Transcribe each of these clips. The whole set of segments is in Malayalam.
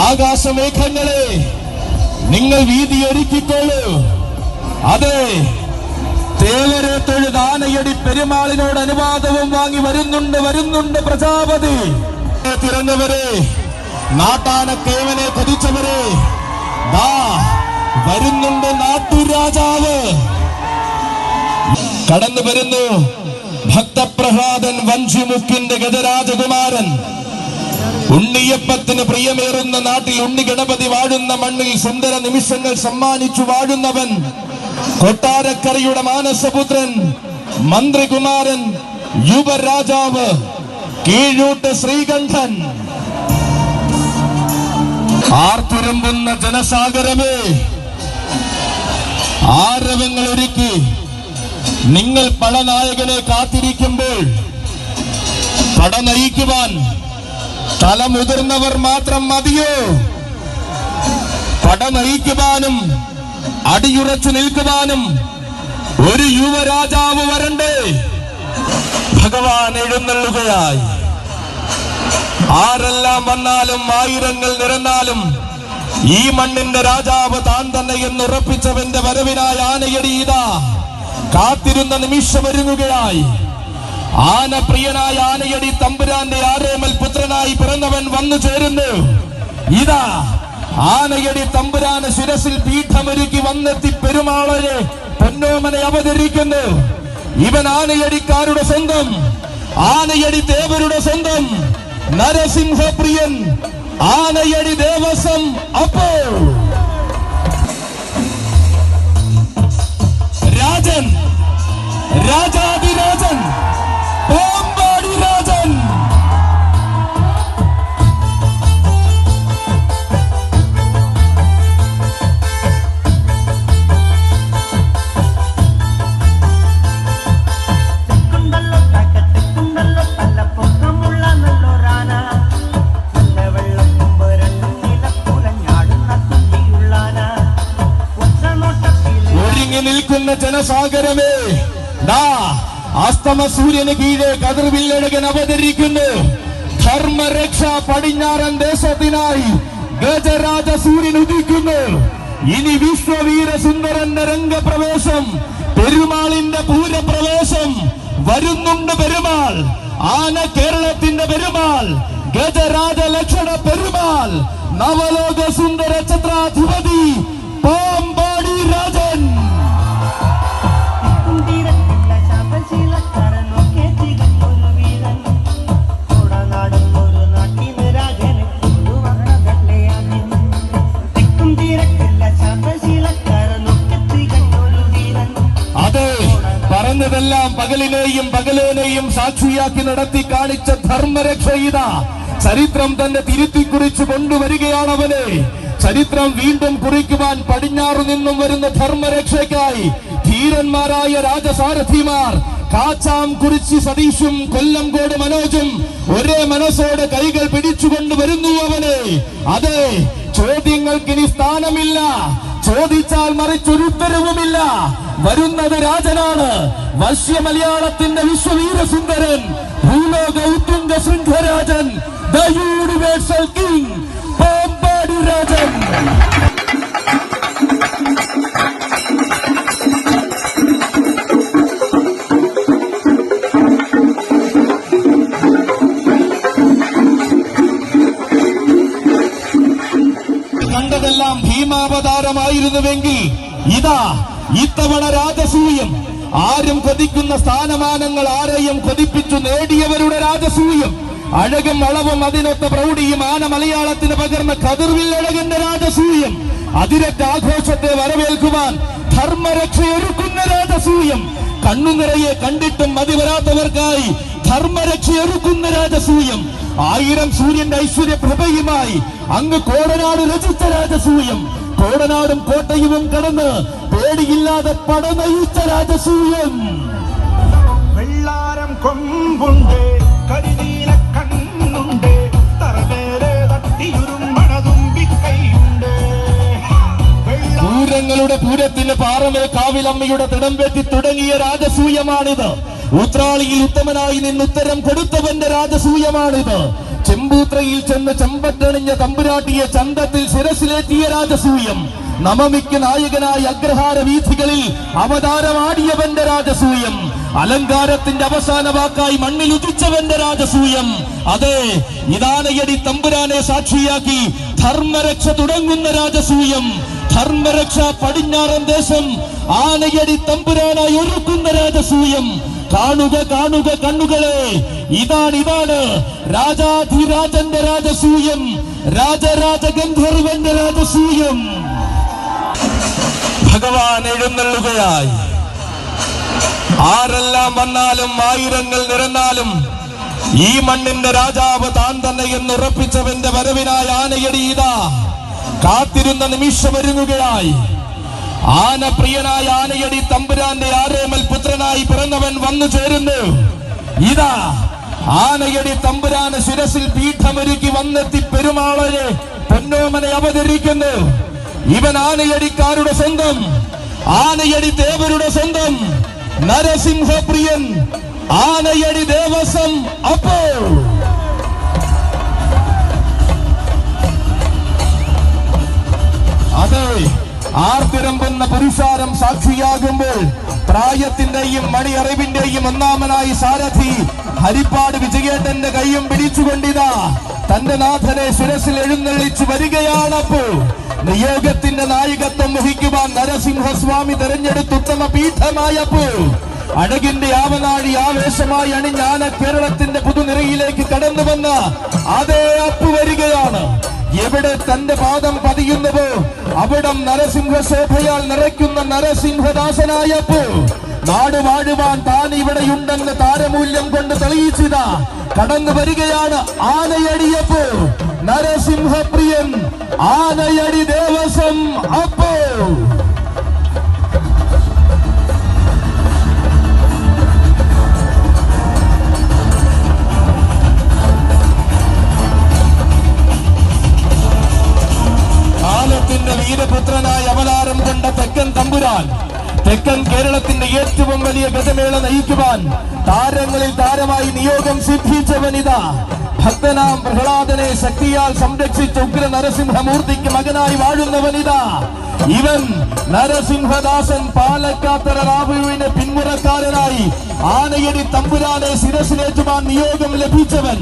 ആകാശമേഘങ്ങളെ നിങ്ങൾ വീതിയൊരുക്കിക്കോളൂ. അതെ, തേവരെ തൊഴുത് ആനയടി പെരുമാളിനോട് അനുവാദവും വാങ്ങി വരുന്നുണ്ട് പ്രജാപതി. തിരഞ്ഞവരെ, നാട്ടാന കേവനെ കൊതിച്ചവരെ, ദാ വരുന്നുണ്ട് നാട്ടുരാജാവ്. കടന്നു വരുന്നു ഭക്തപ്രഹ്ലാദൻ വഞ്ചിമുക്കിന്റെ ഗജരാജകുമാരൻ. ഉണ്ണിയപ്പത്തിന് പ്രിയമേറുന്ന നാട്ടിൽ ഉണ്ണി ഗണപതി വാഴുന്ന മണ്ണിൽ സുന്ദര നിമിഷങ്ങൾ സമ്മാനിച്ചു വാഴുന്നവൻ, കൊട്ടാരക്കരയുടെ മാനസപുത്രൻ, മന്ത്രികുമാരൻ, യുവരാജാവ്, കീഴൂട്ട് ശ്രീകണ്ഠൻ. ആർത്തുരമ്പുന്ന ജനസാഗരമേ, ആരവങ്ങൾ ഒരുക്കി നിങ്ങൾ പടനായകനെ കാത്തിരിക്കുമ്പോൾ പട നയിക്കുവാൻ തലമുതിർന്നവർ മാത്രം മതിയോ? പട നയിക്കുവാനും അടിയുറച്ചു നിൽക്കുവാനും ഒരു യുവരാജാവ് വരണ്ടേ? ഭഗവാൻ എഴുന്നള്ളുകയായി. ആരെല്ലാം വന്നാലും ആയിരങ്ങൾ നിരന്നാലും ഈ മണ്ണിന്റെ രാജാവ് താൻ തന്നെ എന്ന് ഉറപ്പിച്ചവന്റെ വരവിനായി ആനയടി ഇതാ കാത്തിരുന്ന നിമിഷം ഒരുങ്ങുകയായി. ആനപ്രിയനായ ആനയടി തമ്പുരാന്റെ ആരോമൽ പുത്രനായി പിറന്നവൻ വന്നു ചേരുന്നു. ഇതാ ആനയടി തമ്പുരാന് ശിരസിൽ പീഠമൊരുക്കി വന്നെത്തി പെരുമാളരെ പൊന്നോമനെ അവതരിക്കുന്നു. ഇവൻ ആനയടിക്കാരുടെ സ്വന്തം, ആനയടി ദേവരുടെ സ്വന്തം നരസിംഹപ്രിയൻ, ആനയടി ദേവസ്വം. അപ്പോ രാജൻ, രാജാതിരാജൻ, പാമ്പാടി രാജൻ. നിൽക്കുന്ന ജനസാഗരമേ, അസ്തമ സൂര്യന് കീഴെ കതിർവില്ലഴകൻ അവതരിക്കുന്നു. ധർമ്മരക്ഷ പടിഞ്ഞാറൻ ദേശത്തിനായി ഗജരാജ സൂര്യൻ ഉദിക്കുന്നു. ഇനി വിശ്വവീര സുന്ദരന്റെ രംഗപ്രവേശം, പെരുമാളിന്റെ പൂരപ്രവേശം. വരുന്നുണ്ട് പെരുമാൾ, ആന കേരളത്തിന്റെ പെരുമാൾ, ഗജരാജ ലക്ഷണ പെരുമാൾ, നവലോക സുന്ദര ഛത്രാധിപതി പാമ്പാടി രാജൻ. അതെ, പറഞ്ഞതെല്ലാം പകലിനെയും പകലേനെയും സാക്ഷിയാക്കി നടത്തി കാണിച്ച ധർമ്മരക്ഷയിത ചരിത്രം തന്നെ തിരുത്തി കുറിച്ചു കൊണ്ടുവരികയാണവനെ. ചരിത്രം വീണ്ടും കുറിക്കുവാൻ പടിഞ്ഞാറു നിന്നും വരുന്ന ധർമ്മരക്ഷയ്ക്കായി ധീരന്മാരായ രാജസാരഥിമാർ കാച്ചാം കുറിച്ചി സതീഷും കൊല്ലംകോട് മനോജും ഒരേ മനസ്സോടെ കൈകൾ പിടിച്ചുകൊണ്ട് വരുന്നു അവനെ. അതെ, ചോദ്യങ്ങൾക്കിനി സ്ഥാനമില്ല, ചോദിച്ചാൽ മറിച്ചൊരുത്തരവുമില്ല. വരുന്നത് രാജനാണ്, വശ്യ മലയാളത്തിന്റെ വിശ്വവീര സുന്ദരൻ, ഭൂലോക ഉത്തുംഗ ശൃംഖരാജൻ, the universal king Pampady Rajan. കണ്ടതെല്ലാം ഭീമാവതാരമായിരുന്നുവെങ്കിൽ ഇതാ ഇത്തവണ രാജസൂയം. ആരും കൊതിക്കുന്ന സ്ഥാനമാനങ്ങൾ ആരെയും കൊതിപ്പിച്ചു നേടിയവരുടെ രാജസൂയം. അഴകും അളവും അതിനൊത്ത പ്രൗഢിയും ആന മലയാളത്തിന് പകർന്ന കതിർവില്ലഴകന്റെ രാജസൂയം. അതിരറ്റ ആഘോഷത്തെ വരവേൽക്കുവാൻ ധർമ്മരക്ഷയൊരുക്കുന്ന രാജസൂയം. കണ്ണുനിറയെ കണ്ടിട്ടും മതി വരാത്തവർക്കായി ധർമ്മരക്ഷയൊരുക്കുന്ന രാജസൂയം. 1000 സൂര്യന്റെ ഐശ്വര്യപ്രഭയുമായി അങ്ങ് കോടനാട് രചിച്ച രാജസൂയം. കോടനാടും കോട്ടയവും കടന്ന് പേടിയില്ലാതെ പട നയിച്ച രാജസൂയം. വെള്ളാരം കൊമ്പുണ്ട്, കരിനീല കണ്ണുണ്ട്, തറവേറെ തട്ടിയുരുമണതുമ്പിക്കൈയുണ്ട്. പൂരങ്ങളുടെ പൂരത്തിന് പാറമേ കാവിലമ്മയുടെ തിടംപെറ്റി തുടങ്ങിയ രാജസൂയമാണിത്. ഉത്രാളിയിൽ ഉത്തമനായി നിന്ന് ഉത്തരം കൊടുത്തവന്റെ രാജസൂയമാണിത്. ചെമ്പൂത്രയിൽ ചെന്ന് ചെമ്പട്ടണിഞ്ഞ തമ്പുരാട്ടിയെ ചന്തത്തിൽ ശിരസിലേറ്റിയ രാജസൂയം, നവമിക്ക് നായകനായി അഗ്രഹാര വീഥികളിൽ അവതാരമാടിയവന്റെ രാജസൂയം, അലങ്കാരത്തിന്റെ അവസാന വാക്കായി മണ്ണിൽ ഉദിച്ചവന്റെ രാജസൂയം. അതെ, ഇതാനയടി തമ്പുരാനെ സാക്ഷിയാക്കി ധർമ്മരക്ഷ തുടങ്ങുന്ന രാജസൂയം. ധർമ്മരക്ഷ പടിഞ്ഞാറൻ ദേശം ആനയടി തമ്പുരാനായി ഒരുക്കുന്ന രാജസൂയം. കാണുക കാണുക കണ്ണുകളെ, ഇതാണ് രാജാധിരാജന്റെ രാജസൂയം, രാജരാജ ഗന്ധർവന്റെ രാജസൂയം. ഭഗവാൻ എഴുന്നള്ളുകയായി. ആരെല്ലാം വന്നാലും ആയിരങ്ങൾ നിരന്നാലും ഈ മണ്ണിന്റെ രാജാവ് താൻ തന്നെ എന്ന് ഉറപ്പിച്ചവന്റെ വരവിനായി ആനയടി ഇതാ കാത്തിരുന്ന നിമിഷം ഒരുങ്ങുകയായി. ആനപ്രിയനായ ആനയടി തമ്പുരാന്റെ ആരോമൽ പുത്രനായി പിറന്നവൻ വന്നു ചേരുന്നു. ഇതാ ആനയടി തമ്പുരാന് ശിരസിൽ പീഠമൊരുക്കി വന്നെത്തി പെരുമാളനെ പൊന്നോമനെ അവതരിക്കുന്നു. ഇവൻ ആനയടിക്കാരുടെ സ്വന്തം, ആനയടി ദേവരുടെ സ്വന്തം നരസിംഹപ്രിയൻ, ആനയടി ദേവസ്വം. അപ്പോ അതെ, ആർത്തിരമ്പുന്ന പുരുഷാരം സാക്ഷിയാകുമ്പോൾ പ്രായത്തിന്റെയും മണിയറിവിന്റെയും ഒന്നാമനായി സാരഥി ഹരിപ്പാട് വിജയേട്ടന്റെ കൈയും പിടിച്ചുകൊണ്ടിതാ തന്റെ നാഥനെ ശിരസിൽ എഴുന്നള്ളിച്ചു വരികയാണപ്പോ. നിയോഗത്തിന്റെ നായകത്വം വഹിക്കുവാൻ നരസിംഹസ്വാമി തെരഞ്ഞെടുത്ത ഉത്തമ പീഠമായപ്പോ അഴകിന്റെ ആവനാഴി ആവേശമായി അണിഞ്ഞാന കേരളത്തിന്റെ പുതുനിരയിലേക്ക് കടന്നു വന്ന അതേ അപ്പു വരികയാണ്. എവിടെ തന്റെ പാദം പതിയുന്നുവോ അവിടം നരസിംഹശോഭയാൽ നിറയ്ക്കുന്ന നരസിംഹദാസനായപ്പോ നാട് വാഴുവാൻ താൻ ഇവിടെയുണ്ടെന്ന് താരമൂല്യം കൊണ്ട് തെളിയിച്ചതാ കടന്നു വരികയാണ് ആനയടിയപ്പോ നരസിംഹപ്രിയൻ, ആനയടി ദേവസ്വം. അപ്പോ കാലത്തിന്റെ വീരപുത്രനായ അവതാരം കൊണ്ട തെക്കൻ തമ്പുരാൻ തെക്കൻ കേരളത്തിന്റെ ഏറ്റവും വലിയ ഗജമേള നയിക്കുവാൻ താരങ്ങളിൽ താരമായി നിയോഗം സിദ്ധിച്ചവനിതാ ഭക്തനാം പ്രഹ്ലാദനെ ശക്തിയാൽ സംരക്ഷിച്ച ഉഗ്ര നരസിംഹമൂർത്തിക്ക് മകനായി വാഴുന്നവനിതാ ഇവൻ നരസിംഹദാസൻ. പാലക്കാത്തറ റാവുവിന്റെ പിന്മുറക്കാരനായി ആനയടി തമ്പുരാനെ ശിരസിലേറ്റുവാൻ നിയോഗം ലഭിച്ചവൻ,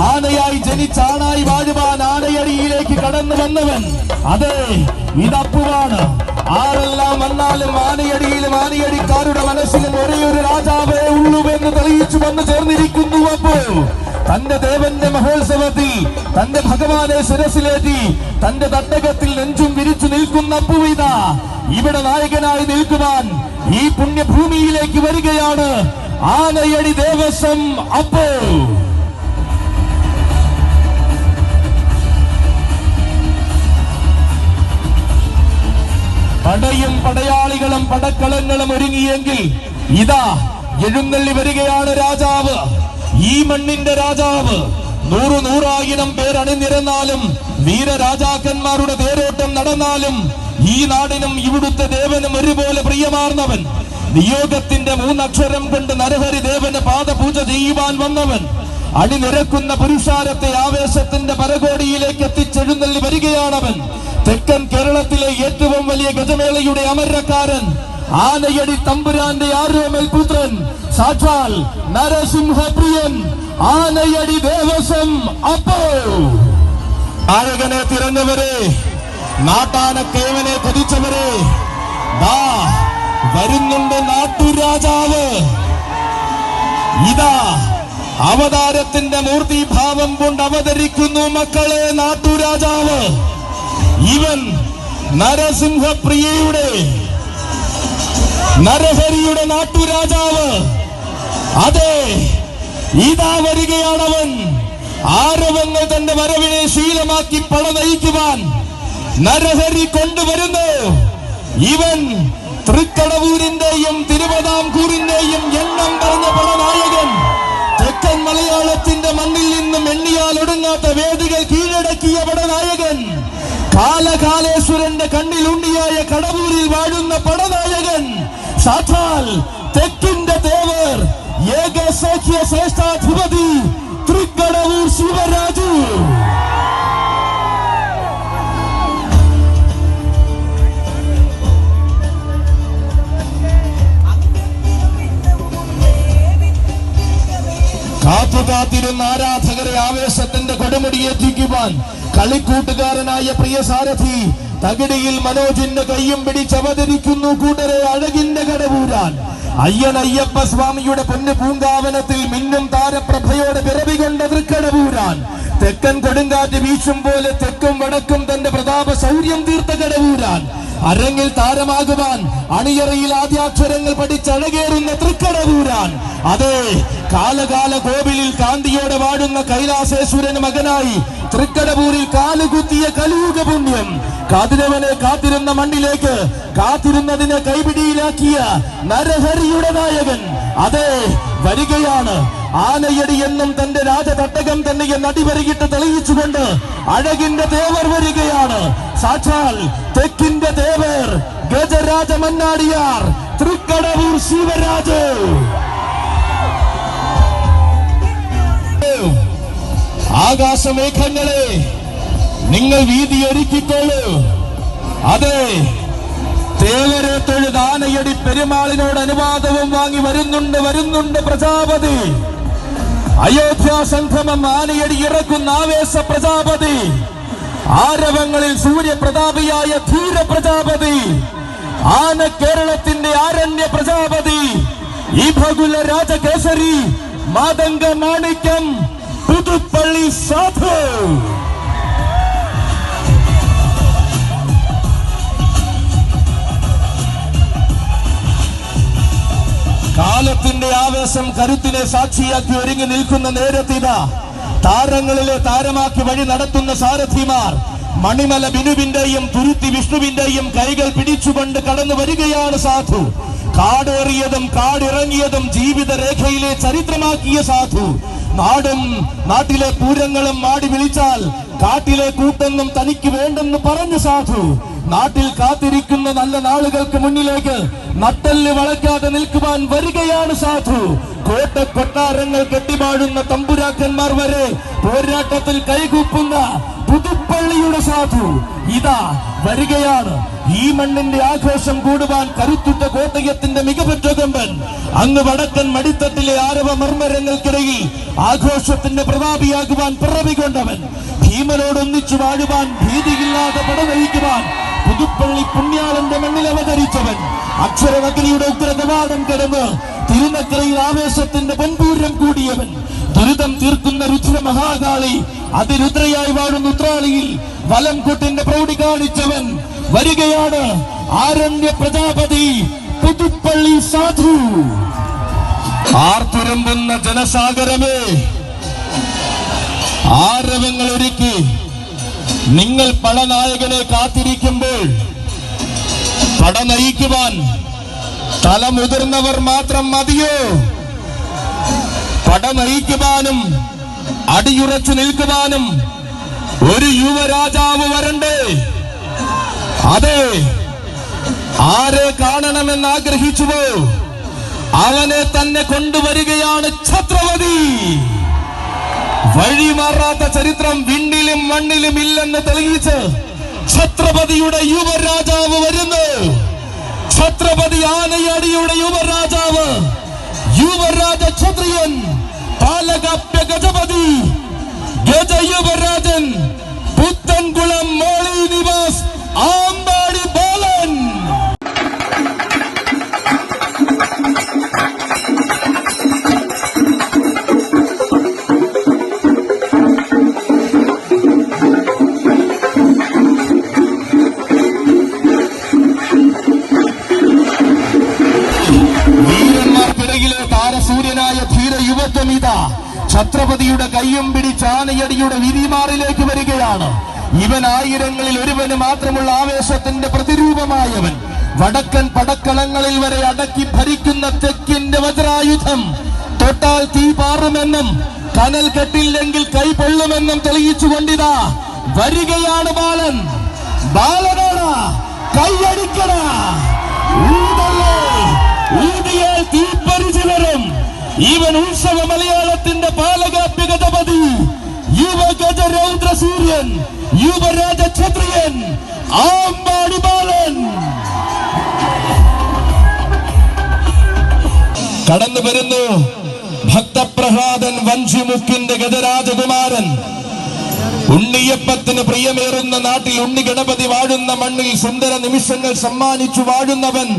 ആനയായി ജനിച്ചാണായി വാഴുവാൻ ആനയടിയിലേക്ക് കടന്നു വന്നവൻ. അതെ, ഇതപ്പുവാണ്. ആരെല്ലാം വന്നാലും ആനയടിയിലും ആനയടിക്കാരുടെ മനസ്സിലും ഒരേയൊരു രാജാവേ ഉള്ളുവെന്ന് തെളിയിച്ചു വന്നു ചേർന്നിരിക്കുന്നു. അപ്പോ തന്റെ ദേവന്റെ മഹോത്സവത്തിൽ തന്റെ ഭഗവാനെ ശിരസിലേറ്റി തന്റെ തട്ടകത്തിൽ നെഞ്ചും വിരിച്ചു നിൽക്കുന്ന അപ്പുവിത ഇവിടെ നായകനായി നിൽക്കുവാൻ ഈ പുണ്യഭൂമിയിലേക്ക് വരികയാണ് ആനയടി ദേവസ്വം. അപ്പോ പടയും പടയാളികളും പടക്കളങ്ങളും ഒരുങ്ങിയെങ്കിൽ ഇതാ എഴുന്നള്ളി വരികയാണ് രാജാവ്, ഈ മണ്ണിന്റെ രാജാവ്. 100,000 പേർ അണിനിരന്നാലും വീരരാജാക്കന്മാരുടെ തേരോട്ടം നടന്നാലും ഈ നാടിനും ഇവിടുത്തെ ദേവനും ഒരുപോലെ പ്രിയമാർന്നവൻ, നിയോഗത്തിന്റെ 3 അക്ഷരം കൊണ്ട് നരഹരി ദേവന് പാദപൂജ ചെയ്യുവാൻ വന്നവൻ, അണിനിരക്കുന്ന പുരുഷാരത്തെ ആവേശത്തിന്റെ പരകോടിയിലേക്ക് എത്തിച്ചെഴുന്നള്ളി വരികയാണവൻ. തെക്കൻ കേരളത്തിലെ ഏറ്റവും വലിയ ഗജമേളയുടെ അമരക്കാരൻ, ആനയടി തമ്പുരാന്റെ ആരോമൽ പുത്രൻ, സാക്ഷാൽ നരസിംഹപ്രിയൻ, ആനയടി ദേവസ്വം. അപ്പോ നായകനെ തിരഞ്ഞവരെ, നാട്ടാനക്കേവനെ കൊതിച്ചവരെ, ദാ വരുന്നുണ്ട് നാട്ടുരാജാവ്. ഇതാ അവതാരത്തിന്റെ മൂർത്തിഭാവം കൊണ്ട് അവതരിക്കുന്നു മക്കളെ നാട്ടുരാജാവ്. ഇവൻ നരസിംഹപ്രിയയുടെ നരഹരിയുടെ നാട്ടുരാജാവ്. അതെ, ഇതാ വരികയാണവൻ. ആരവങ്ങൾ തന്റെ വരവിനെ ശീലമാക്കി പട നയിക്കുവാൻ നരഹരി കൊണ്ടുവരുന്നു. ഇവൻ തൃക്കടവൂരിന്റെയും തിരുവിതാംകൂറിന്റെയും എണ്ണം പറഞ്ഞ പടനായകൻ. തെക്കൻ മലയാളത്തിന്റെ മണ്ണിൽ നിന്നും എണ്ണിയാൽ ഒടുങ്ങാത്ത വേദികൾ കീഴടക്കിയ പടനായകൻ. കാലകാലേശ്വരന്റെ കണ്ണിൽ ഉണ്ണിയായ കടവൂരിൽ വാഴുന്ന പടനായകൻ. സാക്ഷാൽ തെക്കിന്റെ ദേവർ, ഏകസഖ്യ ശ്രേഷ്ഠാധിപതി തൃക്കടവൂർ ശിവരാജു. കാത്തിരുന്ന ആരാധകരെ ആവേശത്തിന്റെ കൊടുമുടിയേറ്റിക്കുവാൻ കളിക്കൂട്ടുകാരനായ പ്രിയ സാരഥി തകിടിയിൽ മനോജിന്റെ കയ്യും പിടിച്ചവതരിക്കുന്നു കൂട്ടരെ അഴകിന്റെ കടവൂരാൻ. അയ്യനയ്യപ്പ സ്വാമിയുടെ പൊന്നു പൂങ്കാവനത്തിൽ മിന്നും താരപ്രഭയോടെ പിറവികൊണ്ട തൃക്കടവൂരാൻ. തെക്കൻ കൊടുങ്കാറ്റ് വീശും പോലെ തെക്കും വടക്കും തന്റെ പ്രതാപ ശൗര്യം തീർത്ത കടവൂരാൻ. അരങ്ങിൽ താരമാകുവാൻ അണിയറയിൽ ആദ്യാക്ഷരങ്ങൾ പഠിച്ചഴകേറുന്ന തൃക്കടവൂരാൻ. അതെ, കാലകാല കോവിലിൽ കാന്തിയോടെ വാഴുന്ന കൈലാസേശ്വരന് മകനായി തൃക്കടവൂരിൽ കാലുകുത്തിയ കലിയുഗ പുണ്യം. കാതിരവനെ കാത്തിരുന്ന മണ്ണിലേക്ക് കാത്തിരുന്നതിനെ കൈപിടിയിലാക്കിയ നരഹരിയുടെ നായകൻ. അതെ, വരികയാണ്. ആനയടി എന്നും തന്റെ രാജതട്ടകം തന്നെ നടിവരികിട്ട് തെളിയിച്ചുകൊണ്ട് അഴകിന്റെ തേവർ വരികയാണ്. സാക്ഷാൽ തെക്കിന്റെ തേവർ ഗജരാജ മന്നാടിയാർ തൃക്കടവൂർ ശിവരാജ്. ആകാശമേഘങ്ങളെ നിങ്ങൾ വീതിയൊരുക്കിക്കോളൂ. അതെ, തേവരെ തൊഴുത് ആനയടി പെരുമാളിനോട് അനുവാദവും വാങ്ങി വരുന്നുണ്ട് പ്രജാപതി. അയോധ്യ സംഗമം ആനയടി ഇറക്കുന്ന ആവേശ പ്രജാപതി. ആരവങ്ങളിൽ സൂര്യപ്രതാപിയായ ധീര പ്രജാപതി. ആന കേരളത്തിന്റെ ആരണ്യ പ്രജാപതി. ഈ ഭകുല രാജകേസരി മാതംഗ മാണിക്യം പുതുപ്പള്ളി സാധു. കാലത്തിന്റെ ആവേശം കരുത്തിനെ സാക്ഷിയാക്കി ഒരുങ്ങി നിൽക്കുന്ന നേരത്തിത താരങ്ങളിലെ താരമാക്കി വഴി നടത്തുന്ന സാരഥിമാർ മണിമല ബിനുവിന്റെയും തുരുത്തി വിഷ്ണുവിന്റെയും കൈകൾ പിടിച്ചുകൊണ്ട് കടന്നു വരികയാണ് സാധു. കാടേറിയതും കാടിറങ്ങിയതും ജീവിത രേഖയിലെ ചരിത്രമാക്കിയ സാധു. നാടും നാട്ടിലെ പൂരങ്ങളും മാടി വിളിച്ചാൽ കാട്ടിലെ കൂട്ടൊന്നും തനിക്ക് വേണ്ടെന്ന് പറഞ്ഞു സാധു. നാട്ടിൽ കാത്തിരിക്കുന്ന നല്ല നാളുകൾക്ക് മുന്നിലേക്ക് നട്ടെല്ല് വളയ്ക്കാതെ നിൽക്കുവാൻ വരികയാണ് സാധു. കൊട്ടാരങ്ങൾ കെട്ടിമാടുന്ന തമ്പുരാക്കന്മാർ വരെ പോരാട്ടത്തിൽ കൈകൂപ്പുന്ന പുതുപ്പള്ളിയുടെ സാധു ഇതാ വരികയാണ്. ഈ മണ്ണിന്റെ ആഘോഷം കൂടുവാൻ കരുത്തുറ്റ കോട്ടയത്തിന്റെ മികവുറ്റ കൊമ്പൻ. അങ്ങ് വടക്കൻ മടിത്തട്ടിലെ ആരവ മർമ്മരങ്ങൾക്കിടയിൽ ആഘോഷത്തിന്റെ പ്രതാപിയാകുവാൻ പിറവികൊണ്ടവൻ. ഭീമനോടൊന്നിച്ചു വാഴുവാൻ ഭീതിയില്ലാതെ പടനയിക്കുവാൻ പുതുപ്പള്ളി പുണ്യാളന്റെ മണ്ണിൽ അവതരിച്ചവൻ. അക്ഷരവഗ്നിയുടെ ഉഗ്രകവാടം കിടന്ന് തിരുനക്കരയിൽ ആവേശത്തിന്റെ പൊൻപൂരം കൂടിയവൻ. ദുരിതം തീർക്കുന്ന രുദ്ര മഹാകാളി അതിരുദ്രയായി വാഴുന്ന ഉത്രാളിയിൽ വലം കൊട്ടിന്റെ പ്രൗഢി കാണിച്ചവൻ. വരികയാണ് ആരണ്യ പ്രജാപതി പുതുപ്പള്ളി സാധു. ആർത്തുരമ്പുന്ന ജനസാഗരമേ, ആരവങ്ങൾ ഒരുക്കി നിങ്ങൾ പടനായകനെ കാത്തിരിക്കുമ്പോൾ പട നയിക്കുവാൻ തലമുതിർന്നവർ മാത്രം മതിയോ? പട നയിക്കുവാനും അടിയുറച്ചു നിൽക്കുവാനും ഒരു യുവരാജാവ് വരണ്ടേ? അതെ, ആരെ കാണണമെന്ന് ആഗ്രഹിച്ചുവോ അവനെ തന്നെ കൊണ്ടുവരികയാണ് ഛത്രപതി. വഴിമാറാത്ത ചരിത്രം വിണ്ണിലും മണ്ണിലും ഇല്ലെന്ന് തെളിയിച്ച് ഛത്രപതിയുടെ യുവരാജാവ് വരുന്നു. ഛത്രപതി ആനയടിയുടെ യുവരാജാവ്, യുവരാജ ക്ഷത്രിയൻ, പാലകാപ്യ ഗജപതി, ഗജയുവരാജൻ, പുത്തൻകുളം മോളി നിവാസ് ആമ്പാടി ബാലൻ. വീരന്മാർക്കിടയിലെ താരസൂര്യനായ ധീര യുവത്വം ഇതാ ഛത്രപതിയുടെ കയ്യും പിടിച്ച് ആനയടിയുടെ വിരിമാറിലേക്ക് വരികയാണ്. ഇവൻ ആയിരങ്ങളിൽ ഒരുവന് മാത്രമുള്ള ആവേശത്തിന്റെ പ്രതിരൂപമായവൻ. വടക്കൻ പടക്കളങ്ങളിൽ വരെ അടക്കി ഭരിക്കുന്ന തെക്കിന്റെ വജ്രായുധം. തൊട്ടാൽ തീ പാറുമെന്നും കനൽ കെട്ടില്ലെങ്കിൽ കൈ പൊള്ളുമെന്നും തെളിയിച്ചുകൊണ്ടിതാ വരികയാണ് ബാലൻ. ബാലനാണ്, കൈയടിക്കണ, ഊതിയാൽ തീപ്പരിച്ചു വരും. ഇവൻ ഉത്സവ മലയാളത്തിന്റെ പാലകാപ്യ ഗജപതി, യുവഗജ രൗദ്ര സൂര്യൻ, യുവരാജ ക്ഷത്രിയൻ ആമ്പാടി ബാലൻ. കടന്നു വരുന്നു ഭക്തപ്രഹ്ലാദൻ വഞ്ചിമുക്കിന്റെ ഗജരാജകുമാരൻ, ഉണ്ണിയപ്പത്തിന് പ്രിയമേറുന്ന നാട്ടിൽ ഉണ്ണി ഗണപതി വാഴുന്ന മണ്ണിൽ സുന്ദര നിമിഷങ്ങൾ സമ്മാനിച്ചു വാഴുന്നവൻ,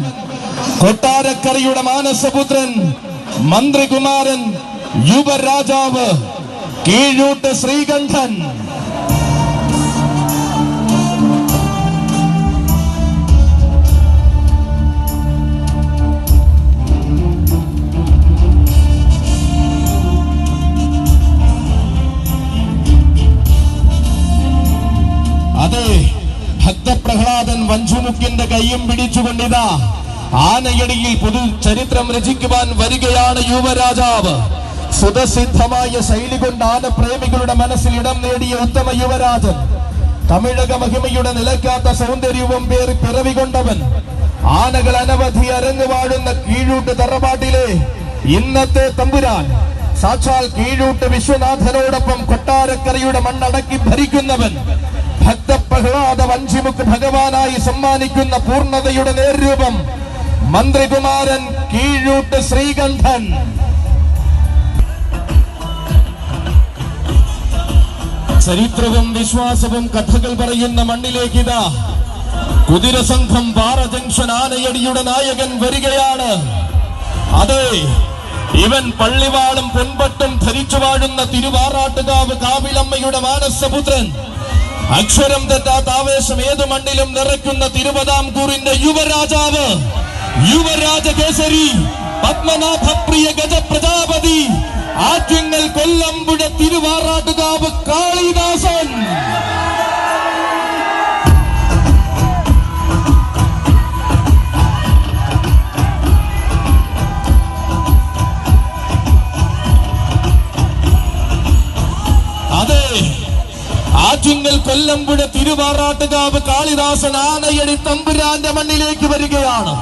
കൊട്ടാരക്കരയുടെ മാനസപുത്രൻ, മന്ത്രികുമാരൻ, യുവരാജാവ്, കീഴൂട്ട് ശ്രീകണ്ഠൻ. അതെ, ഭക്തപ്രഹ്ലാദൻ വഞ്ചുമുക്കിന്റെ കയ്യും പിടിച്ചുകൊണ്ടിതാ ആനയടിയിൽ പുതു ചരിത്രം രചിക്കുവാൻ വരികയാണ് യുവരാജാവ്. സുതസിദ്ധമായ ശൈലി കൊണ്ട് ആനപ്രേമികളുടെ മനസ്സിൽ ഇടം നേടിയ ഉത്തമ യുവരാജൻ, തമിഴക മഹിമയുടെ നിലയ്ക്കാത്ത സൗന്ദര്യവും പേറി പിറവി കൊണ്ടവൻ, ആനകൾ അനവധി അരങ്ങ് വാഴുന്ന കീഴൂട്ട് തറവാട്ടിലെ ഇന്നത്തെ തമ്പുരാൻ, സാക്ഷാൽ കീഴൂട്ട് വിശ്വനാഥനോടൊപ്പം കൊട്ടാരക്കരയുടെ മണ്ണടക്കി ഭരിക്കുന്നവൻ, ഭക്തപ്രഹ്ലാദ വഞ്ചിമുക്ക് ഭഗവാനായി സമ്മാനിക്കുന്ന പൂർണ്ണതയുടെ നേർരൂപം, മന്ത്രികുമാരൻ, കീഴൂട്ട് ശ്രീകണ്ഠൻ. ചരിത്രവും വിശ്വാസവും കഥകൾ പറയുന്ന മണ്ണിലേക്കിതാ കുതിരസംഘം പാറ ജംഗ്ഷൻ ആനയടിയുടെ നായകൻ വരികയാണ്. അതെ, ഇവൻ പള്ളിവാളും പൊൻപട്ടും ധരിച്ചു വാഴുന്ന തിരുവാറാട്ടുകാവ് കാവിലമ്മയുടെ മാനസപുത്രൻ, അക്ഷരം തെറ്റാത്ത ആവേശം ഏതു മണ്ണിലും നിറയ്ക്കുന്ന തിരുവിതാംകൂറിന്റെ യുവരാജാവ്, യുവരാജകേസരി, പത്മനാഭപ്രിയ ഗജപ്രജാപതി, ആറ്റിങ്ങൽ കൊല്ലമ്പുഴ തിരുവാറാട്ടുകാവ് കാളിദാസൻ. അതെ, ആറ്റിങ്ങൽ കൊല്ലമ്പുഴ തിരുവാറാട്ടുകാവ് കാളിദാസൻ ആനയടി തമ്പുരാന്റെ മണ്ണിലേക്ക് വരികയാണ്.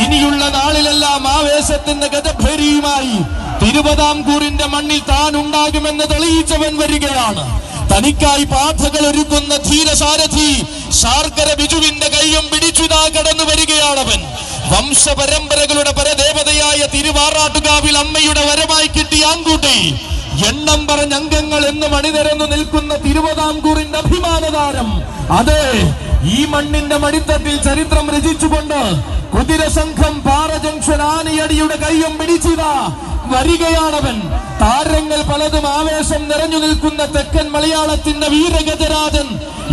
ഇനിയുള്ള നാളിലെല്ലാം ആവേശത്തിന്റെ ഗജഭേരിയുമായി തിരുവിതാംകൂറിന്റെ മണ്ണിൽ താൻ ഉണ്ടാകുമെന്ന് തെളിയിച്ചവൻ വരികയാണ്. തനിക്കായി പാഠകൾ ഒരുക്കുന്ന ധീരസാരഥി ശാർക്കര ബിജുവിന്റെ കൈയും പിടിച്ചുതാ കടന്നു വരികയാണവൻ. വംശപരമ്പരകളുടെ പരദേവതയായ തിരുവാറാട്ടുകാവിൽ അമ്മയുടെ വരമായി കിട്ടിയ ആൺകുട്ടി, എണ്ണം പറഞ്ഞ അംഗങ്ങൾ എന്ന് മണിനിരന്നു നിൽക്കുന്ന തിരുവിതാംകൂറിന്റെ അഭിമാനതാരം. അതെ, ഈ മണ്ണിന്റെ മടിത്തട്ടിൽ ചരിത്രം രചിച്ചുകൊണ്ട് കുതിരസംഘം പാറ ജംഗ്ഷൻ ആനയടിയുടെ കയ്യും പിടിച്ചിതാ വരികയാണവൻ. താരങ്ങൾ പലതും ആവേശം നിറഞ്ഞു നിൽക്കുന്ന തെക്കൻ മലയാളത്തിന്റെ വീരഗജരാജൻ,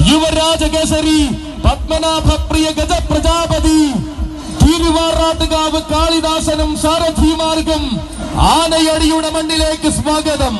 യുവരാജകേസരി, പത്മനാഭപ്രിയ ഗജപ്രജാപതി, തിരുവാറാട്ടുകാവ് കാളിദാസനും സാരഥിമാർക്കും ആനയടിയുടെ മണ്ണിലേക്ക് സ്വാഗതം.